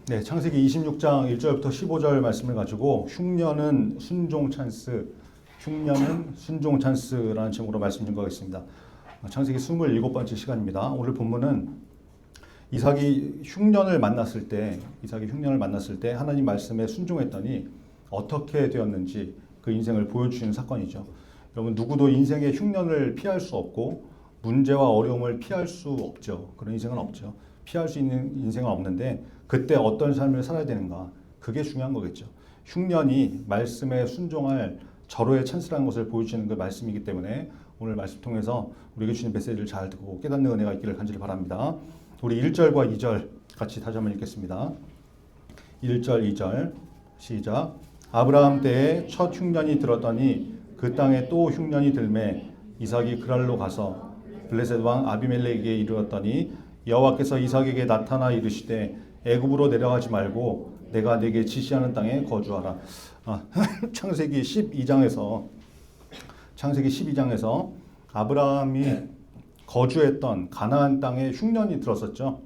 네, 창세기 26장 1절부터 15절 말씀을 가지고 흉년은 순종 찬스, 흉년은 순종 찬스라는 제목으로 말씀 증거하겠습니다. 창세기 27번째 시간입니다. 오늘 본문은 이삭이 흉년을 만났을 때 하나님 말씀에 순종했더니 어떻게 되었는지 그 인생을 보여주시는 사건이죠. 여러분, 누구도 인생의 흉년을 피할 수 없고 문제와 어려움을 피할 수 없죠. 그런 인생은 없죠. 피할 수 있는 인생은 없는데 그때 어떤 삶을 살아야 되는가, 그게 중요한 거겠죠. 흉년이 말씀에 순종할 절호의 찬스라는 것을 보여주시는 그 말씀이기 때문에 오늘 말씀 통해서 우리에게 주신 메시지를 잘 듣고 깨닫는 은혜가 있기를 간절히 바랍니다. 우리 1절과 2절 같이 다시 한번 읽겠습니다. 1절 2절 시작. 아브라함 때에 첫 흉년이 들었더니 그 땅에 또 흉년이 들매 이삭이 그랄로 가서 블레셋 왕 아비멜렉에게 이르렀더니 여호와께서 이삭에게 나타나 이르시되 애굽으로 내려가지 말고 내가 네게 지시하는 땅에 거주하라. 창세기 12장에서 아브라함이 거주했던 가나안 땅에 흉년이 들었었죠.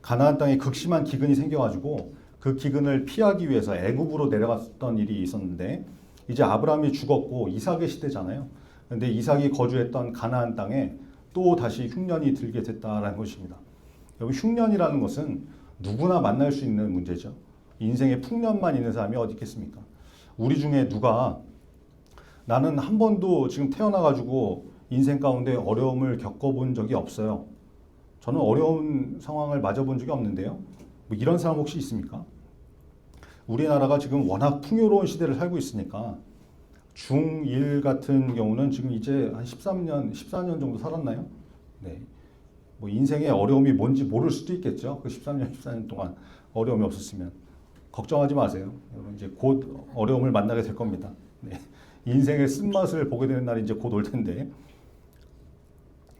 가나안 땅에 극심한 기근이 생겨가지고 그 기근을 피하기 위해서 애굽으로 내려갔던 일이 있었는데 이제 아브라함이 죽었고 이삭의 시대잖아요. 그런데 이삭이 거주했던 가나안 땅에 또 다시 흉년이 들게 됐다라는 것입니다. 여러분, 흉년이라는 것은 누구나 만날 수 있는 문제죠. 인생에 풍년만 있는 사람이 어디 있겠습니까? 우리 중에 누가 나는 한 번도 지금 태어나가지고 인생 가운데 어려움을 겪어본 적이 없어요. 저는 어려운 상황을 맞아본 적이 없는데요. 뭐 이런 사람 혹시 있습니까? 우리나라가 지금 워낙 풍요로운 시대를 살고 있으니까 중1 같은 경우는 지금 이제 한 13년, 14년 정도 살았나요? 네. 뭐 인생의 어려움이 뭔지 모를 수도 있겠죠. 그 13년, 14년 동안 어려움이 없었으면. 걱정하지 마세요. 여러분, 이제 곧 어려움을 만나게 될 겁니다. 네. 인생의 쓴맛을 보게 되는 날이 이제 곧 올 텐데,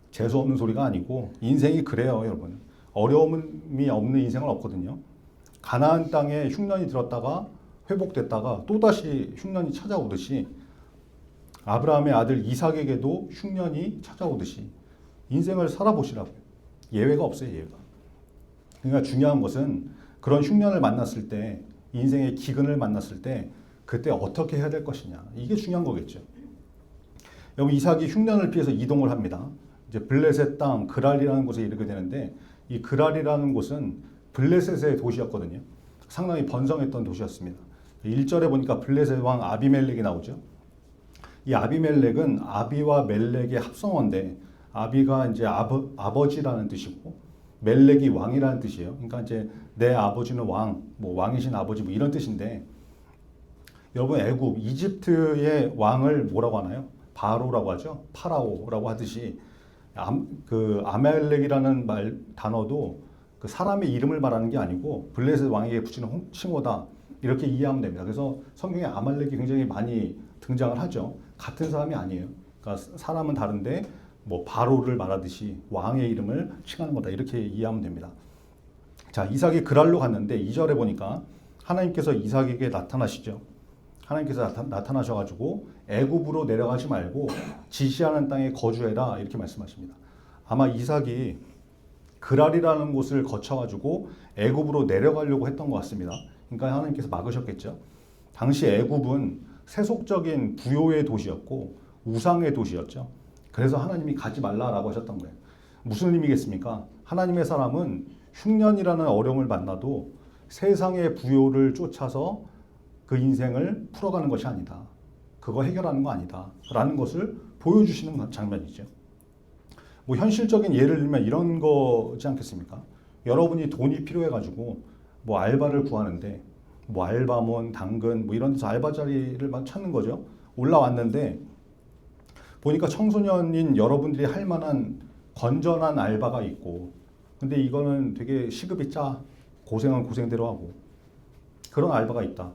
재수 없는 소리가 아니고 인생이 그래요, 여러분. 어려움이 없는 인생은 없거든요. 가나안 땅에 흉년이 들었다가 회복됐다가 또다시 흉년이 찾아오듯이 아브라함의 아들 이삭에게도 흉년이 찾아오듯이 인생을 살아보시라고요. 예외가 없어요, 예외가. 그러니까 중요한 것은 그런 흉년을 만났을 때, 인생의 기근을 만났을 때 그때 어떻게 해야 될 것이냐, 이게 중요한 거겠죠. 여기 이삭이 흉년을 피해서 이동을 합니다. 이제 블레셋 땅 그랄이라는 곳에 이르게 되는데, 이 그랄이라는 곳은 블레셋의 도시였거든요. 상당히 번성했던 도시였습니다. 1절에 보니까 블레셋 왕 아비멜렉이 나오죠. 이 아비멜렉은 아비와 멜렉의 합성어인데, 아비가 이제 아버지라는 뜻이고 멜렉이 왕이라는 뜻이에요. 그러니까 이제 내 아버지는 왕, 뭐 왕이신 아버지 뭐 이런 뜻인데, 여러분, 애굽 이집트의 왕을 뭐라고 하나요? 바로라고 하죠. 파라오라고 하듯이 그 아멜렉이라는 단어도 그 사람의 이름을 말하는 게 아니고 블레셋 왕에게 붙이는 칭호다, 이렇게 이해하면 됩니다. 그래서 성경에 아말렉이 굉장히 많이 등장을 하죠. 같은 사람이 아니에요. 그러니까 사람은 다른데 뭐 바로를 말하듯이 왕의 이름을 칭하는 거다, 이렇게 이해하면 됩니다. 자, 이삭이 그랄로 갔는데 2절에 보니까 하나님께서 이삭에게 나타나시죠. 하나님께서 나타나셔가지고 애굽으로 내려가지 말고 지시하는 땅에 거주해라, 이렇게 말씀하십니다. 아마 이삭이 그랄이라는 곳을 거쳐가지고 애굽으로 내려가려고 했던 것 같습니다. 그러니까 하나님께서 막으셨겠죠. 당시 애굽은 세속적인 부요의 도시였고 우상의 도시였죠. 그래서 하나님이 가지 말라라고 하셨던 거예요. 무슨 의미겠습니까? 하나님의 사람은 흉년이라는 어려움을 만나도 세상의 부요를 쫓아서 그 인생을 풀어가는 것이 아니다, 그거 해결하는 거 아니다 라는 것을 보여주시는 장면이죠. 뭐 현실적인 예를 들면 이런 거지 않겠습니까? 여러분이 돈이 필요해가지고 뭐 알바를 구하는데 뭐 알바몬, 당근 뭐 이런 데서 알바 자리를 막 찾는 거죠. 올라왔는데 보니까 청소년인 여러분들이 할 만한 건전한 알바가 있고, 근데 이거는 되게 시급이 짜, 고생은 고생대로 하고, 그런 알바가 있다.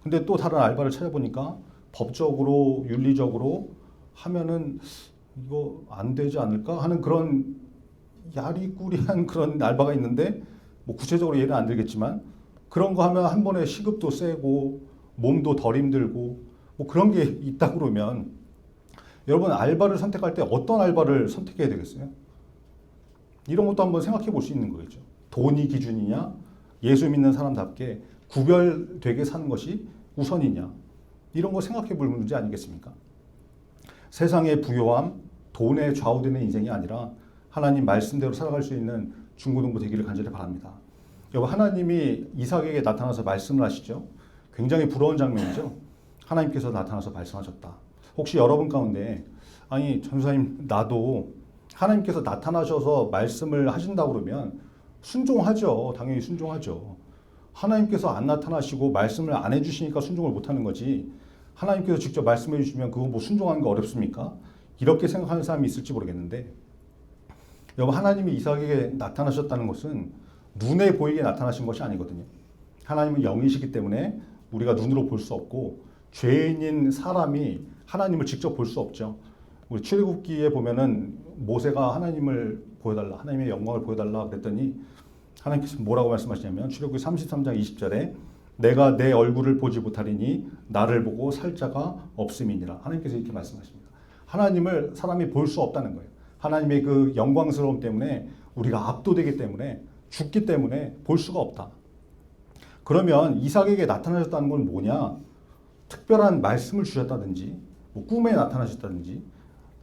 근데 또 다른 알바를 찾아보니까 법적으로 윤리적으로 하면은 이거 안 되지 않을까 하는 그런 야리꾸리한 그런 알바가 있는데, 뭐 구체적으로 예는 안 들겠지만 그런 거 하면 한 번에 시급도 세고 몸도 덜 힘들고 뭐 그런 게 있다 그러면 여러분, 알바를 선택할 때 어떤 알바를 선택해야 되겠어요? 이런 것도 한번 생각해 볼 수 있는 거겠죠. 돈이 기준이냐, 예수 믿는 사람답게 구별되게 사는 것이 우선이냐? 이런 거 생각해 볼 문제 아니겠습니까? 세상의 부요함, 돈에 좌우되는 인생이 아니라 하나님 말씀대로 살아갈 수 있는 중고등부 되기를 간절히 바랍니다. 여러분, 하나님이 이삭에게 나타나서 말씀을 하시죠. 굉장히 부러운 장면이죠. 하나님께서 나타나서 말씀하셨다. 혹시 여러분 가운데 아니 전사님 나도 하나님께서 나타나셔서 말씀을 하신다고 그러면 순종하죠. 당연히 순종하죠. 하나님께서 안 나타나시고 말씀을 안 해주시니까 순종을 못하는 거지. 하나님께서 직접 말씀해 주시면 그거 뭐 순종하는 거 어렵습니까? 이렇게 생각하는 사람이 있을지 모르겠는데 여러분, 하나님이 이삭에게 나타나셨다는 것은 눈에 보이게 나타나신 것이 아니거든요. 하나님은 영이시기 때문에 우리가 눈으로 볼 수 없고 죄인인 사람이 하나님을 직접 볼 수 없죠. 우리 출애굽기에 보면은 모세가 하나님을 보여달라, 하나님의 영광을 보여달라 그랬더니 하나님께서 뭐라고 말씀하시냐면 출애굽기 33장 20절에 내가 내 얼굴을 보지 못하리니 나를 보고 살 자가 없음이니라. 하나님께서 이렇게 말씀하십니다. 하나님을 사람이 볼 수 없다는 거예요. 하나님의 그 영광스러움 때문에 우리가 압도되기 때문에 죽기 때문에 볼 수가 없다. 그러면 이삭에게 나타나셨다는 건 뭐냐? 특별한 말씀을 주셨다든지 뭐 꿈에 나타나셨다든지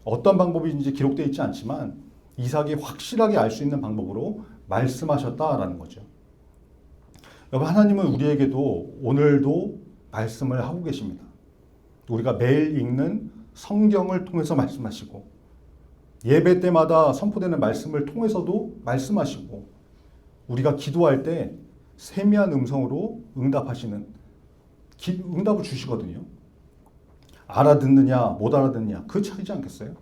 어떤 방법인지 기록되어 있지 않지만 이삭이 확실하게 알 수 있는 방법으로 말씀하셨다라는 거죠. 여러분, 하나님은 우리에게도 오늘도 말씀을 하고 계십니다. 우리가 매일 읽는 성경을 통해서 말씀하시고 예배 때마다 선포되는 말씀을 통해서도 말씀하시고 우리가 기도할 때 세미한 음성으로 응답하시는 응답을 주시거든요. 알아듣느냐 못 알아듣느냐 그 차이지 않겠어요?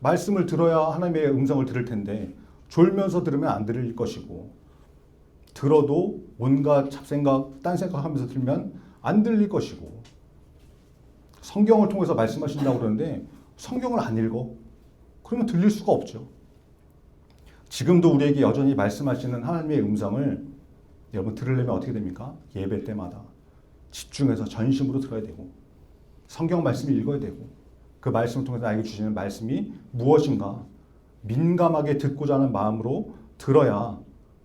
말씀을 들어야 하나님의 음성을 들을 텐데 졸면서 들으면 안 들릴 것이고 들어도 온갖 잡생각 딴 생각하면서 들면 안 들릴 것이고 성경을 통해서 말씀하신다고 그러는데 성경을 안 읽어. 그러면 들릴 수가 없죠. 지금도 우리에게 여전히 말씀하시는 하나님의 음성을 여러분 들으려면 어떻게 됩니까? 예배 때마다 집중해서 전심으로 들어야 되고 성경 말씀을 읽어야 되고 그 말씀을 통해서 나에게 주시는 말씀이 무엇인가 민감하게 듣고자 하는 마음으로 들어야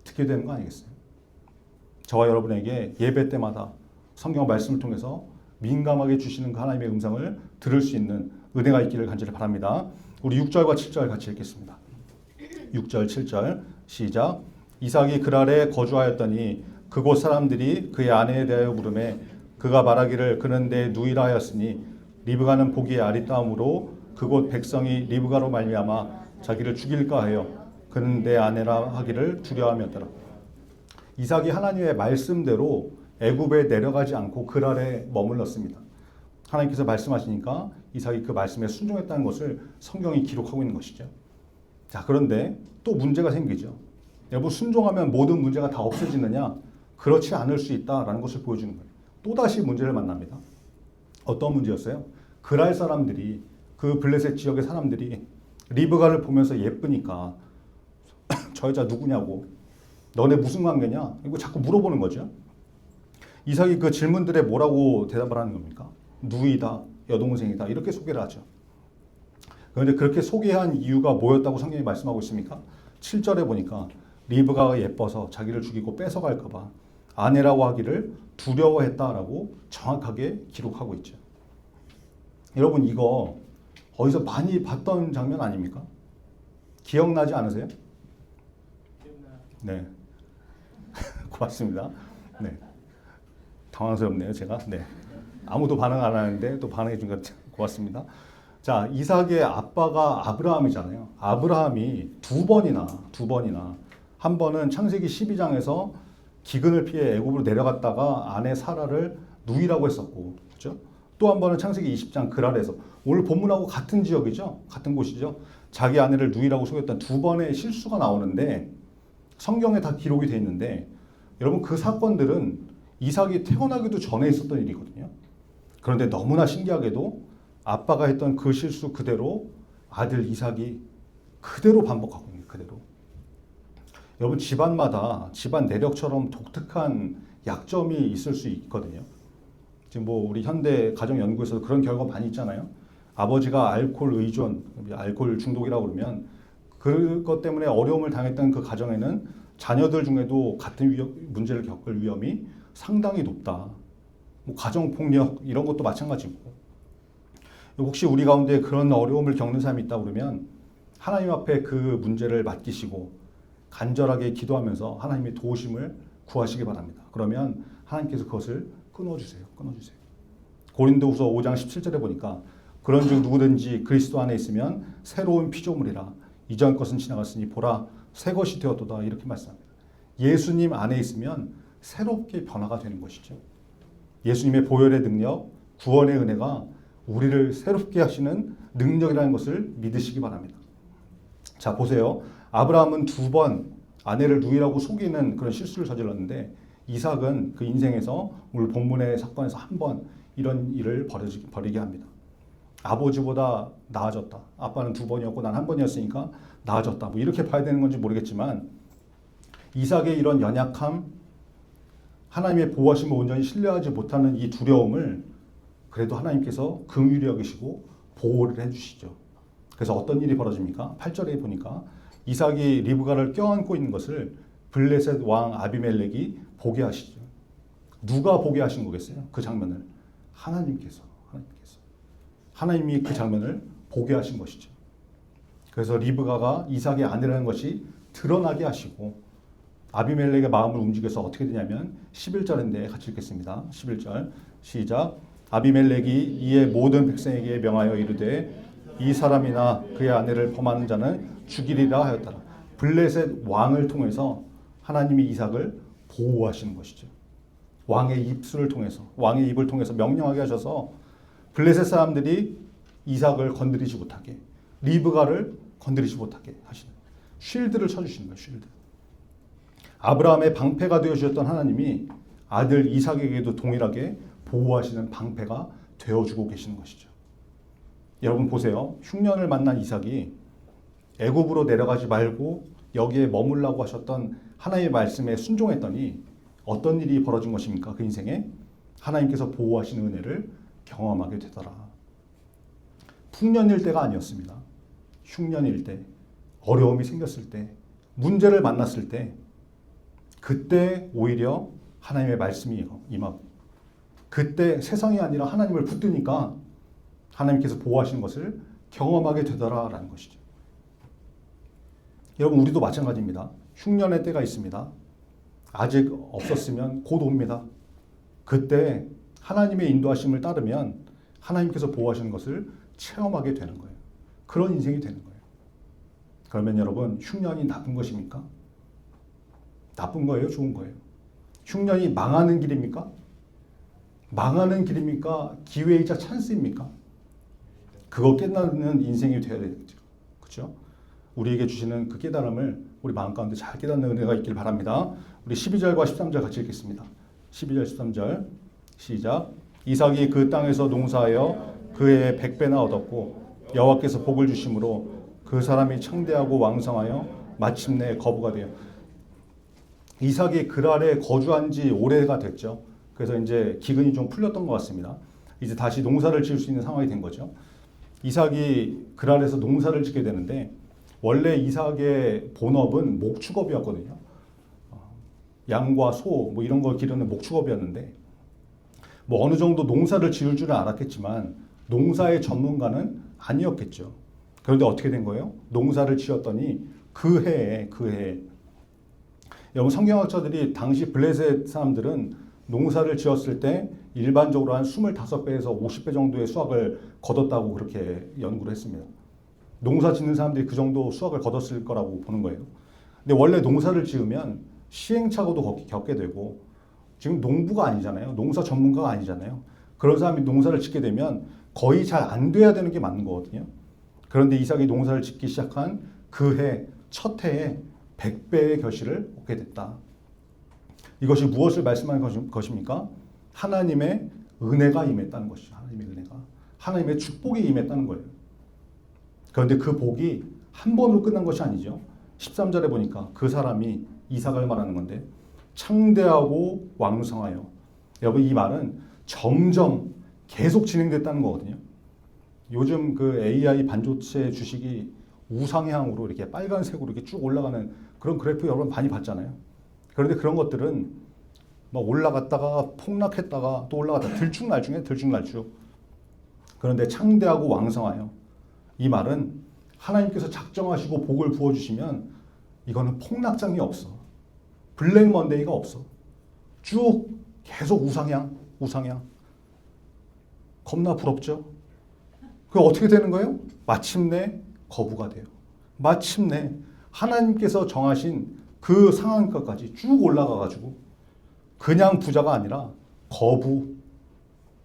듣게 되는 거 아니겠어요? 저와 여러분에게 예배 때마다 성경 말씀을 통해서 민감하게 주시는 그 하나님의 음성을 들을 수 있는 은혜가 있기를 간절히 바랍니다. 우리 6절과 7절 같이 읽겠습니다. 6절 7절 시작. 이삭이 그랄에 거주하였더니 그곳 사람들이 그의 아내에 대하여 물으매 그가 말하기를 그는 내 누이라 하였으니 리브가는 보기에 아리따움으로 그곳 백성이 리브가로 말미암아 자기를 죽일까 하여 그는 내 아내라 하기를 두려워하였더라. 이삭이 하나님의 말씀대로 애굽에 내려가지 않고 그랄에 머물렀습니다. 하나님께서 말씀하시니까 이삭이 그 말씀에 순종했다는 것을 성경이 기록하고 있는 것이죠. 자, 그런데 또 문제가 생기죠. 여러분, 순종하면 모든 문제가 다 없어지느냐? 그렇지 않을 수 있다라는 것을 보여주는 거예요. 또다시 문제를 만납니다. 어떤 문제였어요? 그랄 사람들이 그 블레셋 지역의 사람들이 리브가를 보면서 예쁘니까 저 여자 누구냐고 너네 무슨 관계냐? 이거 자꾸 물어보는 거죠. 이삭이 그 질문들에 뭐라고 대답을 하는 겁니까? 누이다, 여동생이다 이렇게 소개를 하죠. 그런데 그렇게 소개한 이유가 뭐였다고 성경이 말씀하고 있습니까? 7절에 보니까 리브가가 예뻐서 자기를 죽이고 뺏어갈까 봐 아내라고 하기를 두려워했다라고 정확하게 기록하고 있죠. 여러분, 이거 어디서 많이 봤던 장면 아닙니까? 기억나지 않으세요? 네. 고맙습니다. 네. 당황스럽네요, 제가. 네. 아무도 반응 안 하는데 또 반응해 준 것 고맙습니다. 자, 이삭의 아빠가 아브라함이잖아요. 아브라함이 두 번이나 한 번은 창세기 12장에서 기근을 피해 애굽으로 내려갔다가 아내 사라를 누이라고 했었고, 그렇죠? 또 한 번은 창세기 20장 그랄에서 오늘 본문하고 같은 지역이죠, 같은 곳이죠. 자기 아내를 누이라고 속였던 두 번의 실수가 나오는데 성경에 다 기록이 돼 있는데 여러분 그 사건들은 이삭이 태어나기도 전에 있었던 일이거든요. 그런데 너무나 신기하게도 아빠가 했던 그 실수 그대로 아들 이삭이 그대로 반복하고 있는 그대로. 여러분 집안마다 집안 내력처럼 독특한 약점이 있을 수 있거든요. 지금 뭐 우리 현대 가정 연구에서 그런 결과 많이 있잖아요. 아버지가 알코올 의존, 알코올 중독이라고 그러면 그것 때문에 어려움을 당했던 그 가정에는 자녀들 중에도 같은 문제를 겪을 위험이 상당히 높다. 뭐 가정폭력 이런 것도 마찬가지고, 혹시 우리 가운데 그런 어려움을 겪는 사람이 있다 그러면 하나님 앞에 그 문제를 맡기시고 간절하게 기도하면서 하나님의 도우심을 구하시기 바랍니다. 그러면 하나님께서 그것을 끊어주세요. 끊어주세요. 고린도후서 5장 17절에 보니까 그런즉 누구든지 그리스도 안에 있으면 새로운 피조물이라 이전 것은 지나갔으니 보라 새 것이 되었도다 이렇게 말씀합니다. 예수님 안에 있으면 새롭게 변화가 되는 것이죠. 예수님의 보혈의 능력, 구원의 은혜가 우리를 새롭게 하시는 능력이라는 것을 믿으시기 바랍니다. 자, 보세요. 아브라함은 2번 아내를 누이라고 속이는 그런 실수를 저질렀는데 이삭은 그 인생에서 오늘 본문의 사건에서 한 번 이런 일을 벌이게 합니다. 아버지보다 나아졌다. 아빠는 2번이었고 난 1번이었으니까 나아졌다. 뭐 이렇게 봐야 되는 건지 모르겠지만 이삭의 이런 연약함, 하나님의 보호하심을 온전히 신뢰하지 못하는 이 두려움을 그래도 하나님께서 긍휼히 여기시고 보호를 해주시죠. 그래서 어떤 일이 벌어집니까? 8절에 보니까 이삭이 리브가를 껴안고 있는 것을 블레셋 왕 아비멜렉이 보게 하시죠. 누가 보게 하신 거겠어요? 그 장면을 하나님께서. 하나님이 그 장면을 보게 하신 것이죠. 그래서 리브가가 이삭의 아내라는 것이 드러나게 하시고 아비멜렉의 마음을 움직여서 어떻게 되냐면 11절인데 같이 읽겠습니다. 11절 시작. 아비멜렉이 이에 모든 백성에게 명하여 이르되 이 사람이나 그의 아내를 범하는 자는 죽이리라 하였더라. 블레셋 왕을 통해서 하나님이 이삭을 보호하시는 것이죠. 왕의 입술을 통해서, 왕의 입을 통해서 명령하게 하셔서 블레셋 사람들이 이삭을 건드리지 못하게, 리브가를 건드리지 못하게 하시는 쉴드를 쳐주시는 거예요. 쉴드. 아브라함의 방패가 되어주셨던 하나님이 아들 이삭에게도 동일하게 보호하시는 방패가 되어주고 계시는 것이죠. 여러분 보세요. 흉년을 만난 이삭이 애굽으로 내려가지 말고 여기에 머물라고 하셨던 하나님의 말씀에 순종했더니 어떤 일이 벌어진 것입니까? 그 인생에 하나님께서 보호하시는 은혜를 경험하게 되더라. 풍년일 때가 아니었습니다. 흉년일 때, 어려움이 생겼을 때, 문제를 만났을 때, 그때 오히려 하나님의 말씀이 임하고, 그때 세상이 아니라 하나님을 붙드니까 하나님께서 보호하시는 것을 경험하게 되더라라는 것이죠. 여러분 우리도 마찬가지입니다. 흉년의 때가 있습니다. 아직 없었으면 곧 옵니다. 그때 하나님의 인도하심을 따르면 하나님께서 보호하시는 것을 체험하게 되는 거예요. 그런 인생이 되는 거예요. 그러면 여러분 흉년이 나쁜 것입니까? 나쁜 거예요? 좋은 거예요? 흉년이 망하는 길입니까? 망하는 길입니까? 기회이자 찬스입니까? 그거 깨닫는 인생이 되어야 되겠죠. 그렇죠? 우리에게 주시는 그 깨달음을 우리 마음 가운데 잘 깨닫는 은혜가 있길 바랍니다. 우리 12절과 13절 같이 읽겠습니다. 12절 13절 시작. 이삭이 그 땅에서 농사하여 그의 100배나 얻었고 여호와께서 복을 주심으로 그 사람이 창대하고 왕성하여 마침내 거부가 되어. 이삭이 그랄에 거주한 지 오래가 됐죠. 그래서 이제 기근이 좀 풀렸던 것 같습니다. 이제 다시 농사를 지을 수 있는 상황이 된 거죠. 이삭이 그랄에서 농사를 짓게 되는데 원래 이삭의 본업은 목축업이었거든요. 양과 소 뭐 이런 걸 기르는 목축업이었는데 뭐 어느 정도 농사를 지을 줄은 알았겠지만 농사의 전문가는 아니었겠죠. 그런데 어떻게 된 거예요? 농사를 지었더니 그 해에 여러분 성경학자들이 당시 블레셋 사람들은 농사를 지었을 때 일반적으로 한 25배에서 50배 정도의 수확을 거뒀다고 그렇게 연구를 했습니다. 농사 짓는 사람들이 그 정도 수확을 거뒀을 거라고 보는 거예요. 근데 원래 농사를 지으면 시행착오도 겪게 되고 지금 농부가 아니잖아요. 농사 전문가가 아니잖아요. 그런 사람이 농사를 짓게 되면 거의 잘 안 돼야 되는 게 맞는 거거든요. 그런데 이삭이 농사를 짓기 시작한 그 해, 첫 해에 100배의 결실을 얻게 됐다. 이것이 무엇을 말씀하는 것입니까? 하나님의 은혜가 임했다는 것이죠. 하나님의 은혜가. 하나님의 축복이 임했다는 거예요. 그런데 그 복이 한 번으로 끝난 것이 아니죠. 13절에 보니까 그 사람이 이삭을 말하는 건데 창대하고 왕성하여. 여러분 이 말은 점점 계속 진행됐다는 거거든요. 요즘 그 AI 반도체 주식이 우상향으로 이렇게 빨간색으로 이렇게 쭉 올라가는 그런 그래프 여러분 많이 봤잖아요. 그런데 그런 것들은 막 올라갔다가 폭락했다가 또 올라갔다 들쭉날쭉해 들쭉날쭉. 그런데 창대하고 왕성하여. 이 말은 하나님께서 작정하시고 복을 부어주시면 이거는 폭락장이 없어. 블랙 먼데이가 없어. 쭉 계속 우상향. 겁나 부럽죠? 그게 어떻게 되는 거예요? 마침내 거부가 돼요. 마침내 하나님께서 정하신 그 상한가까지 쭉 올라가가지고 그냥 부자가 아니라 거부,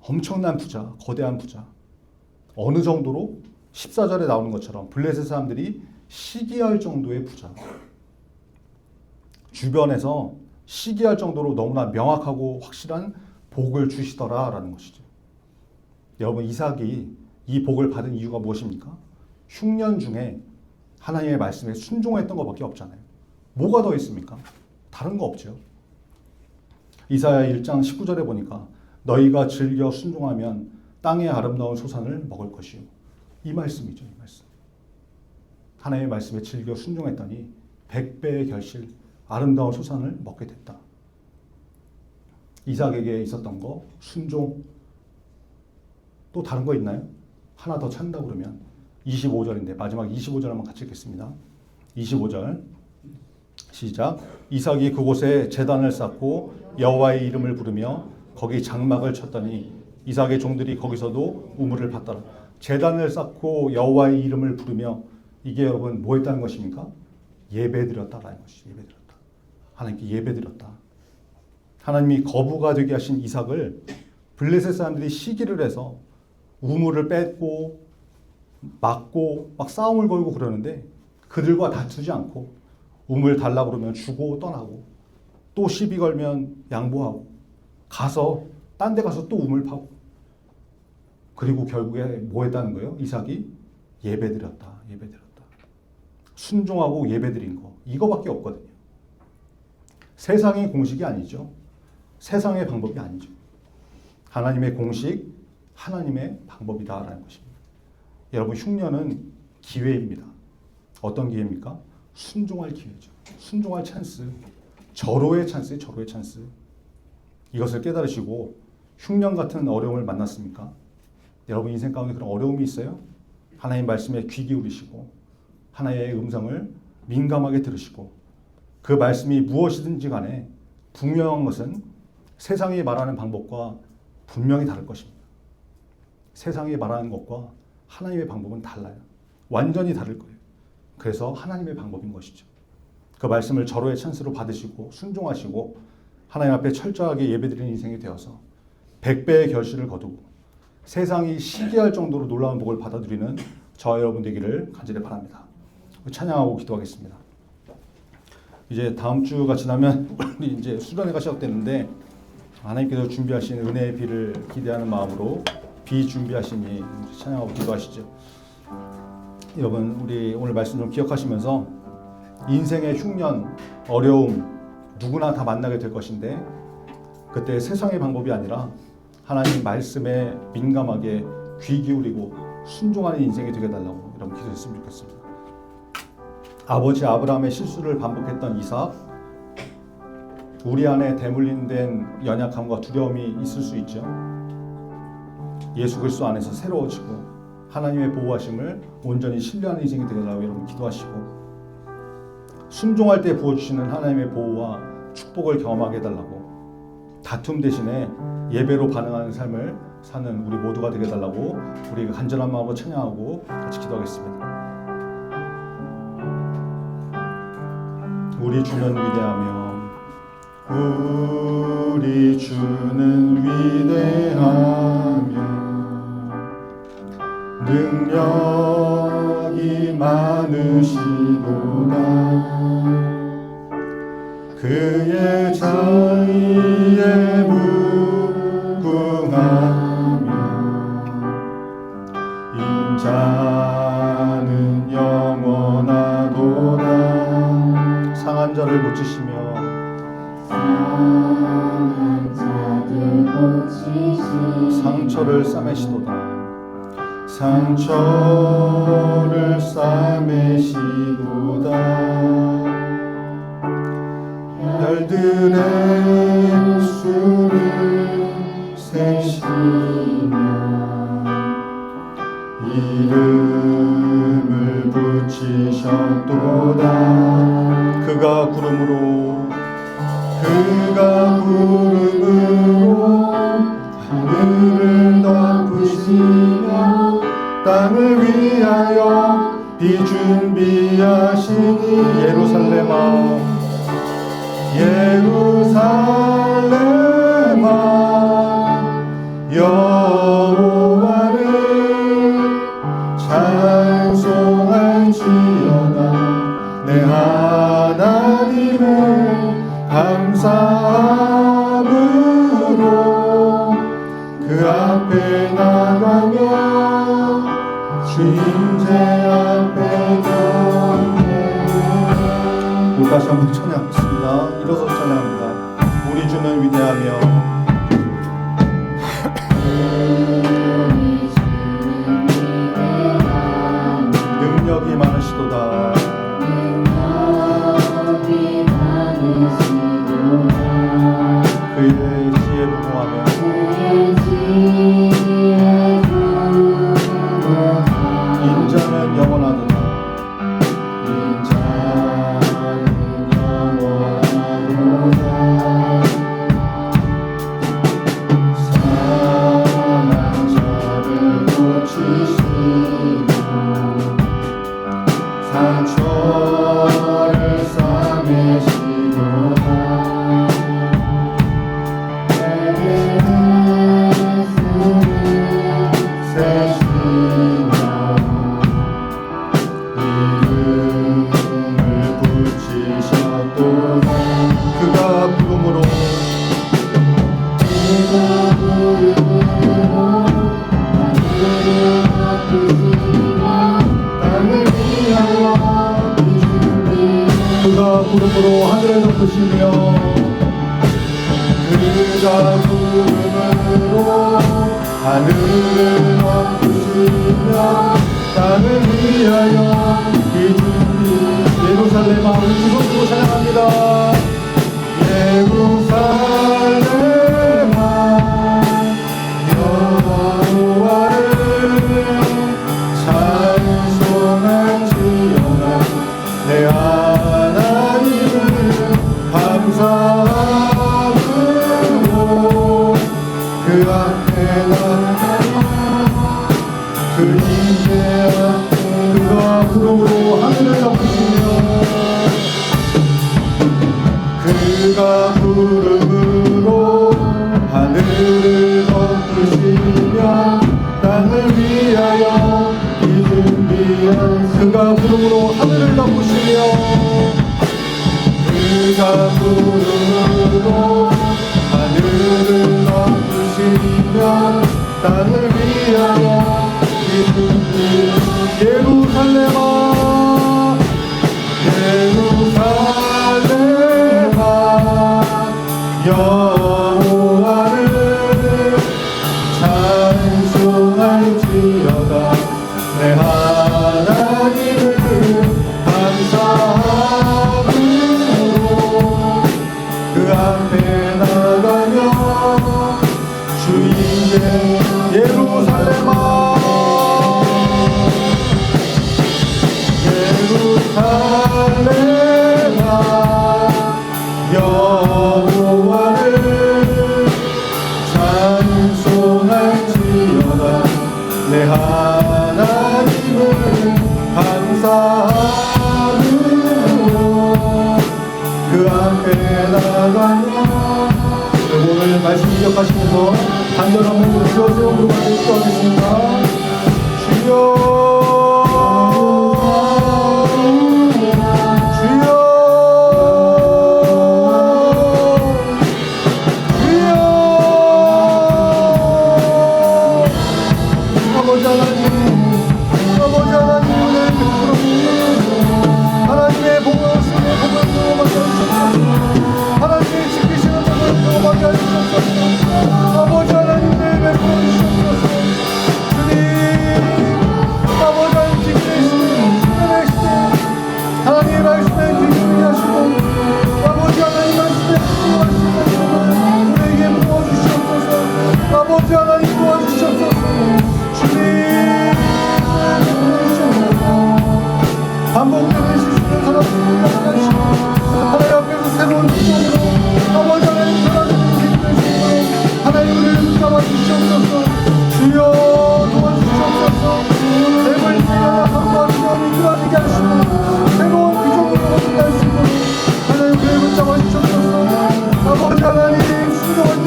엄청난 부자, 거대한 부자. 어느 정도로 14절에 나오는 것처럼 블레셋 사람들이 시기할 정도의 부자. 주변에서 시기할 정도로 너무나 명확하고 확실한 복을 주시더라라는 것이죠. 여러분, 이삭이 이 복을 받은 이유가 무엇입니까? 흉년 중에 하나님의 말씀에 순종했던 것밖에 없잖아요. 뭐가 더 있습니까? 다른 거 없죠. 이사야 1장 19절에 보니까 너희가 즐겨 순종하면 땅의 아름다운 소산을 먹을 것이요. 이 말씀이죠. 이 말씀. 하나님의 말씀에 즐겨 순종했더니 100배의 결실, 아름다운 소산을 먹게 됐다. 이삭에게 있었던 거, 순종. 또 다른 거 있나요? 하나 더 찾는다 그러면 25절인데 마지막 25절 한번 같이 읽겠습니다. 25절 시작. 이삭이 그곳에 제단을 쌓고 여호와의 이름을 부르며 거기 장막을 쳤더니 이삭의 종들이 거기서도 우물을 받더라. 제단을 쌓고 여호와의 이름을 부르며 이게 여러분 뭐 했다는 것입니까? 예배드렸다라는 것이 예배드렸다. 하나님께 예배드렸다. 하나님이 거부가 되게 하신 이삭을 블레셋 사람들이 시기를 해서 우물을 뺏고 막고 막 싸움을 걸고 그러는데 그들과 다투지 않고 우물 달라고 그러면 주고 떠나고 또 시비 걸면 양보하고 가서 딴 데 가서 또 우물 파고 그리고 결국에 뭐 했다는 거예요? 이삭이 예배드렸다. 순종하고 예배드린 거 이거밖에 없거든요. 세상의 공식이 아니죠. 세상의 방법이 아니죠. 하나님의 공식, 하나님의 방법이다라는 것입니다. 여러분, 흉년은 기회입니다. 어떤 기회입니까? 순종할 기회죠. 순종할 찬스. 절호의 찬스예요. 절호의 찬스. 이것을 깨달으시고 흉년 같은 어려움을 만났습니까? 여러분 인생 가운데 그런 어려움이 있어요? 하나님 말씀에 귀 기울이시고 하나님의 음성을 민감하게 들으시고 그 말씀이 무엇이든지 간에 분명한 것은 세상이 말하는 방법과 분명히 다를 것입니다. 세상이 말하는 것과 하나님의 방법은 달라요. 완전히 다를 거예요. 그래서 하나님의 방법인 것이죠. 그 말씀을 절호의 찬스로 받으시고 순종하시고 하나님 앞에 철저하게 예배드리는 인생이 되어서 100배의 결실을 거두고 세상이 시기할 정도로 놀라운 복을 받아들이는 저와 여러분 되기를 간절히 바랍니다. 찬양하고 기도하겠습니다. 이제 다음 주가 지나면 우리 이제 수련회가 시작되는데 하나님께서 준비하신 은혜의 비를 기대하는 마음으로 비 준비하시니 찬양하고 기도하시죠. 여러분 우리 오늘 말씀 좀 기억하시면서 인생의 흉년, 어려움 누구나 다 만나게 될 것인데 그때 세상의 방법이 아니라 하나님 말씀에 민감하게 귀 기울이고 순종하는 인생이 되게 달라고 여러분 기도했으면 좋겠습니다. 아버지 아브라함의 실수를 반복했던 이삭, 우리 안에 대물림된 연약함과 두려움이 있을 수 있죠. 예수 그리스도 안에서 새로워지고 하나님의 보호하심을 온전히 신뢰하는 인생이 되려고 여러분 기도하시고 순종할 때 부어주시는 하나님의 보호와 축복을 경험하게 해달라고 다툼 대신에 예배로 반응하는 삶을 사는 우리 모두가 되게 해달라고 우리 간절한 마음으로 찬양하고 같이 기도하겠습니다. 우리 주는 위대하며 우리 주는 위대하며 능력이 많으시도다. 그의 자의에 무궁하며 인자는 영원하도다. 상한 자를 고치시며 상처를 싸매시도다. 상처를 싸매시도다. 별들의 수를 세시며 이름을 붙이셨도다. 그가 구름으로 하늘을 덮으시며 땅을 위하여 비 준비하시니 예루살렘아 여호와를 찬송할지어다. 내 하나님을 감사함으로 그 앞에 나가며 주님제 앞에 경배하며. 다시 한번 찬양하겠습니다. 일어서 찬양합니다. 우리 주는 위대하며 능력이 많으시도다. 그의 지혜 무궁하며 인자는 영원하도다. 상처를 싸매시도다. 세시며 이름을 붙이셨도다. 그가 구름으로 그가 구름으로 하늘을 덮으시며 그가 구름으로 하늘을 덮으시며 땅을 위하여 비준비. 예루살렘아 우리 주소로 찬양합니다. 예루살렘아 여호와를 찬송할지어다. 내 하나님을 감사함으로 그 앞에 나가며 그 임재 앞에 그가 구름으로 하늘을 덮으시며 그가 구름으로 하늘을 덮으시며 땅을 위하여 준비한. 그가 구름으로 하늘을 덮으시며 그가 구름으로 하늘을 덮으시며 땅을 위하여 준비. 예루살렘아 여호와를 찬송할지어다. 내 하나님을 감사함으로 그 앞에 나가며 주인의 예루살렘아 여호와를 찬송할지어다. 내 하나님을 감사함으로 그 앞에 나가며. 오늘 말씀 기억하시면서 간절한 몸으로 주여 세우고 기도하겠습니다. 주여 하나님의 복을 하나님의 지키시는 복을 경험하게 하시옵소서. 아버지 하나님 내 베풀어 주시옵소서. 주님 아버지 하나님 살아계신 주님으로 하나님 우리를 붙잡아 주시옵소서. 주여 도와주시옵소서. 랩을 지어야 한번 이끌어지게 하시고 새로운 비전으로 얻게 하시고 하나님 우리를 붙잡아 주시옵소서. 아버지 하나님 순종할 때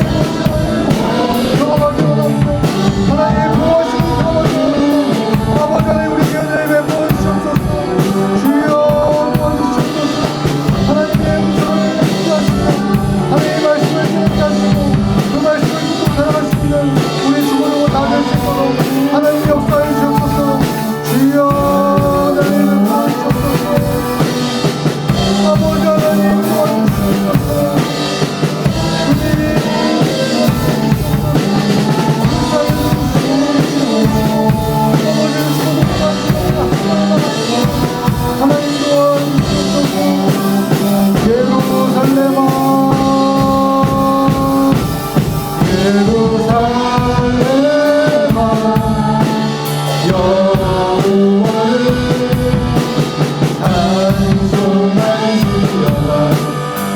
경험하기 원합니다. 하나님의 보호하심을 경험하기 원합니다. 아버지 하나님 우리 교회를 베풀어 주시옵소서. 주여 도와주시옵소서. 하나님의 음성을 듣게 하시고 하나님의 말씀을 듣게 하시고 그 말씀을 듣고 살아가시면 우리 주보로 다 될 수 있도록 하나님 역사해 주옵소서. 주여 하나님 베풀어 주옵소서. 아버지 하나님 도와주시옵소서. 주님이 하나님 도와주시옵소서. 예루살렘아 예루살렘아 여호와를 찬송하시려라.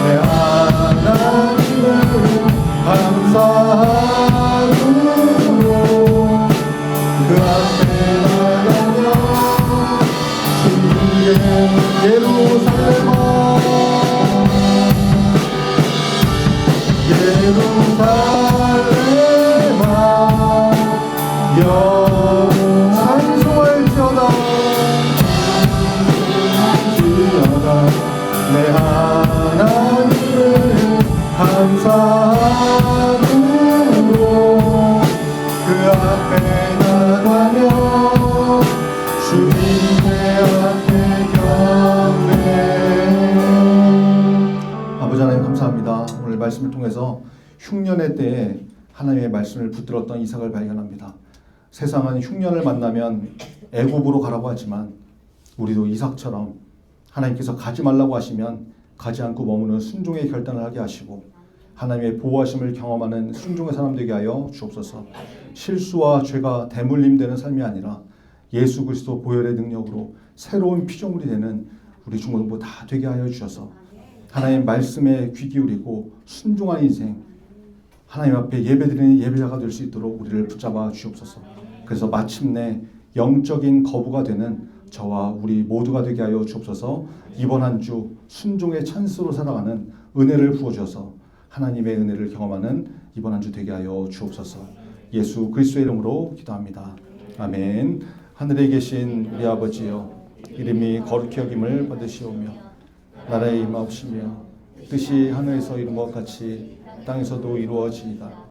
내 하나님을 감사함으로 그 앞에 나가며 주의 예루살렘아 예루살렘아 여호와 찬송할지어다. 내 하나님을 감사함으로 그 앞에 나가며 주님의 앞에 경배. 아버지 하나님 감사합니다. 오늘 말씀을 통해서 흉년의 때에 하나님의 말씀을 붙들었던 이삭을 발견합니다. 세상은 흉년을 만나면 애굽으로 가라고 하지만 우리도 이삭처럼 하나님께서 가지 말라고 하시면 가지 않고 머무는 순종의 결단을 하게 하시고 하나님의 보호하심을 경험하는 순종의 사람 되게 하여 주옵소서. 실수와 죄가 대물림되는 삶이 아니라 예수 그리스도 보혈의 능력으로 새로운 피조물이 되는 우리 중고등부 다 되게 하여 주셔서 하나님 말씀에 귀 기울이고 순종하는 인생, 하나님 앞에 예배드리는 예배자가 될 수 있도록 우리를 붙잡아 주옵소서. 그래서 마침내 영적인 거부가 되는 저와 우리 모두가 되게 하여 주옵소서. 이번 한 주 순종의 찬스로 살아가는 은혜를 부어주셔서 하나님의 은혜를 경험하는 이번 한 주 되게 하여 주옵소서. 예수 그리스도의 이름으로 기도합니다. 아멘. 하늘에 계신 우리 아버지여, 이름이 거룩히 여김을 받으시오며 나라의 임하옵시며 뜻이 하늘에서 이룬 것 같이 땅에서도 이루어지이다.